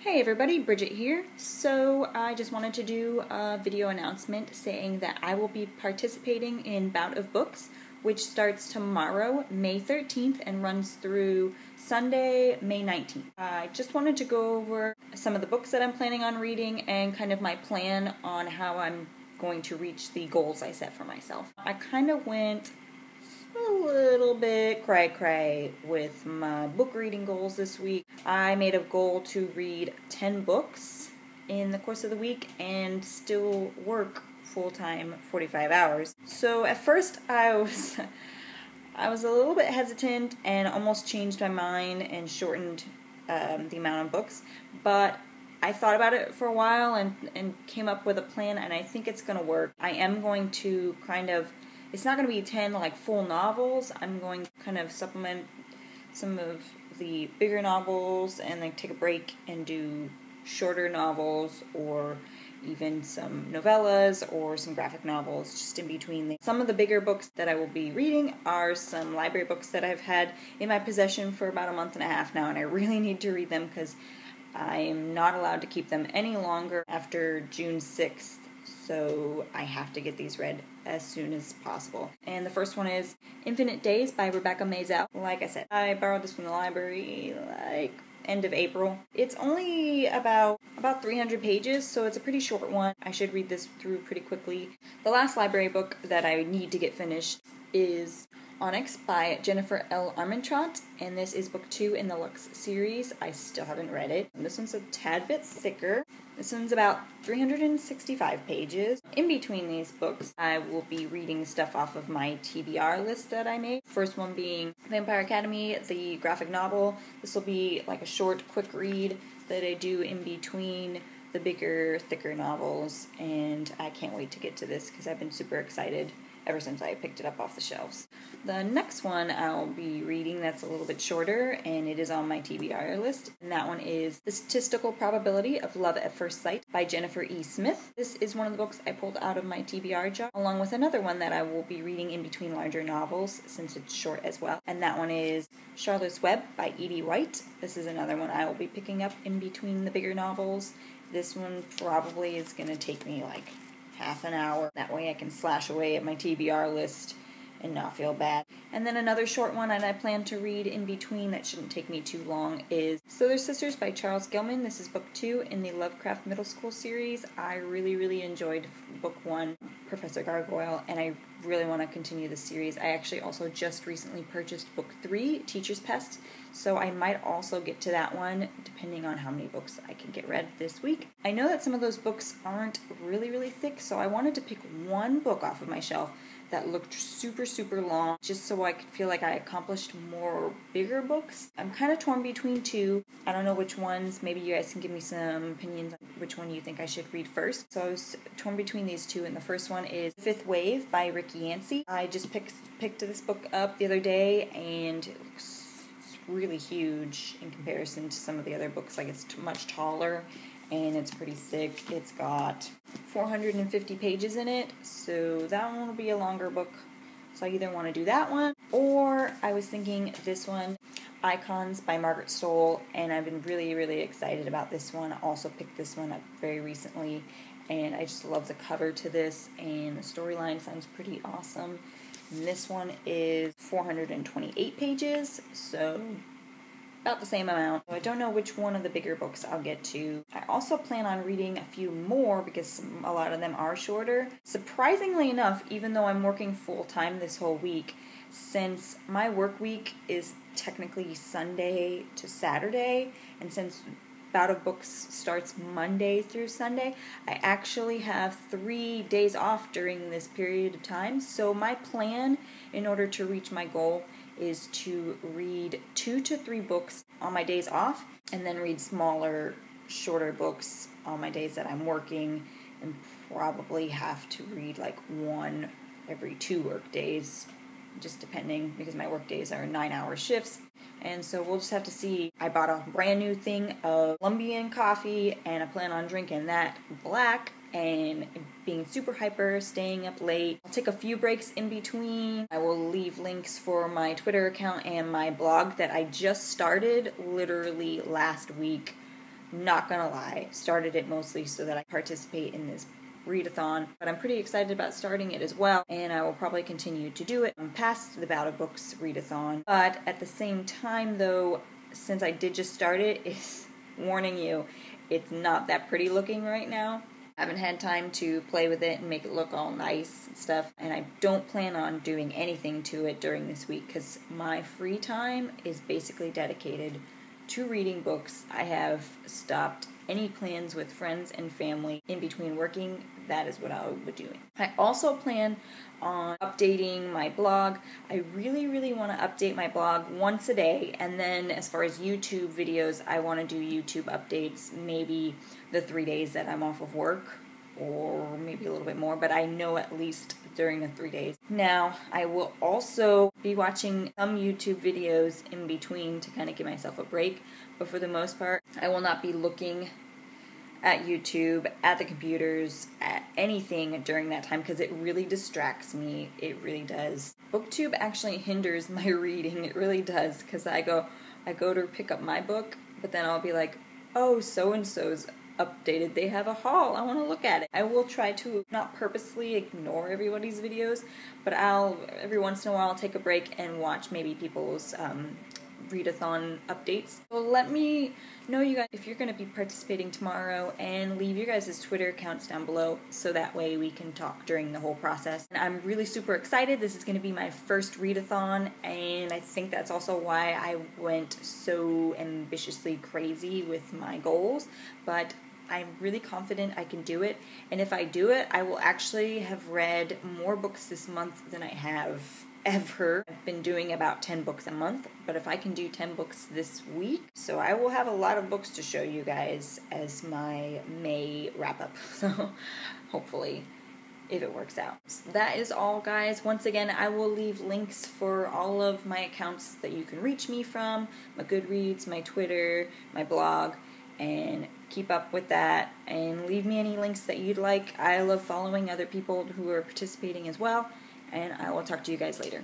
Hey everybody, Bridget here. So I just wanted to do a video announcement saying that I will be participating in Bout of Books, which starts tomorrow, May 13th, and runs through Sunday, May 19th. I just wanted to go over some of the books that I'm planning on reading and kind of my plan on how I'm going to reach the goals I set for myself. I kind of went a little bit cray-cray with my book reading goals this week. I made a goal to read 10 books in the course of the week and still work full-time 45 hours. So at first I was a little bit hesitant and almost changed my mind and shortened the amount of books, but I thought about it for a while and came up with a plan, and I think it's going to work. I am going to it's not going to be 10 like full novels. I'm going to kind of supplement some of the bigger novels and then take a break and do shorter novels or even some novellas or some graphic novels just in between. Some of the bigger books that I will be reading are some library books that I've had in my possession for about a month and a half now, and I really need to read them because I am not allowed to keep them any longer after June 6th. So I have to get these read as soon as possible. And the first one is Infinite Days by Rebecca Mazel. Like I said, I borrowed this from the library like end of April. It's only about 300 pages, so it's a pretty short one. I should read this through pretty quickly. The last library book that I need to get finished is Onyx by Jennifer L. Armentrout, and this is book 2 in the Lux series. I still haven't read it. This one's a tad bit thicker. This one's about 365 pages. In between these books, I will be reading stuff off of my TBR list that I made. First one being Vampire Academy, the graphic novel. This will be like a short, quick read that I do in between the bigger, thicker novels, and I can't wait to get to this because I've been super excited ever since I picked it up off the shelves. The next one I'll be reading that's a little bit shorter, and it is on my TBR list, and that one is The Statistical Probability of Love at First Sight by Jennifer E. Smith. This is one of the books I pulled out of my TBR jar, along with another one that I will be reading in between larger novels since it's short as well, and that one is Charlotte's Web by Edie White. This is another one I will be picking up in between the bigger novels. This one probably is going to take me like half an hour. That way I can slash away at my TBR list and not feel bad. And then another short one and I plan to read in between that shouldn't take me too long is Slither Sisters by Charles Gilman. This is book 2 in the Lovecraft Middle School series. I really enjoyed book 1, Professor Gargoyle, and I really want to continue the series. I actually also just recently purchased book 3, Teacher's Pest, so I might also get to that one depending on how many books I can get read this week. I know that some of those books aren't really thick, so I wanted to pick one book off of my shelf that looked super long, just so I could feel like I accomplished more bigger books. I'm kind of torn between two. I don't know which ones. Maybe you guys can give me some opinions on which one you think I should read first. So I was torn between these two, and the first one is Fifth Wave by Ricky Yancey. I just picked this book up the other day, and it looks really huge in comparison to some of the other books. Like, it's much taller and it's pretty thick. It's got 450 pages in it, so that one will be a longer book. So I either want to do that one, or I was thinking this one, Icons by Margaret Stohl, and I've been really excited about this one. I also picked this one up very recently, and I just love the cover to this, and the storyline sounds pretty awesome. And this one is 428 pages, so about the same amount. So I don't know which one of the bigger books I'll get to. I also plan on reading a few more because a lot of them are shorter. Surprisingly enough, even though I'm working full-time this whole week, since my work week is technically Sunday to Saturday, and since Bout of Books starts Monday through Sunday, I actually have 3 days off during this period of time. So my plan in order to reach my goal is to read 2 to 3 books on my days off, and then read smaller, shorter books on my days that I'm working, and probably have to read like one every 2 work days, just depending, because my work days are 9-hour shifts. And so we'll just have to see. I bought a brand new thing of Colombian coffee, and I plan on drinking that black and being super hyper, staying up late. I'll take a few breaks in between. I will leave links for my Twitter account and my blog that I just started literally last week. not gonna lie, started it mostly so that I participate in this read-a-thon, but I'm pretty excited about starting it as well, and I will probably continue to do it past the Bout of Books Read-a-Thon. But at the same time, though, since I did just start it, it's warning you, it's not that pretty looking right now. I haven't had time to play with it and make it look all nice and stuff, and I don't plan on doing anything to it during this week because my free time is basically dedicated to reading books. I have stopped any plans with friends and family in between working. That is what I will be doing. I also plan on updating my blog. I really want to update my blog once a day, and then as far as YouTube videos, I want to do YouTube updates maybe the 3 days that I'm off of work, or maybe a little bit more, but I know at least during the 3 days. Now, I will also be watching some YouTube videos in between to kind of give myself a break, but for the most part, I will not be looking at YouTube, at the computers, at anything during that time because it really distracts me. It really does. BookTube actually hinders my reading. It really does because I go to pick up my book, but then I'll be like, oh, so-and-so's updated. They have a haul. I want to look at it. I will try to not purposely ignore everybody's videos, but every once in a while I'll take a break and watch maybe people's read-a-thon updates. So let me know, you guys, if you're going to be participating tomorrow, and leave your guys' Twitter accounts down below so that way we can talk during the whole process. And I'm really super excited. This is going to be my first read-a-thon, and I think that's also why I went so ambitiously crazy with my goals, but I'm really confident I can do it, and if I do it, I will actually have read more books this month than I have ever. I've been doing about 10 books a month, but if I can do 10 books this week, so I will have a lot of books to show you guys as my May wrap-up, so hopefully, if it works out. So that is all, guys. Once again, I will leave links for all of my accounts that you can reach me from, my Goodreads, my Twitter, my blog, and keep up with that, and leave me any links that you'd like. I love following other people who are participating as well, and I will talk to you guys later.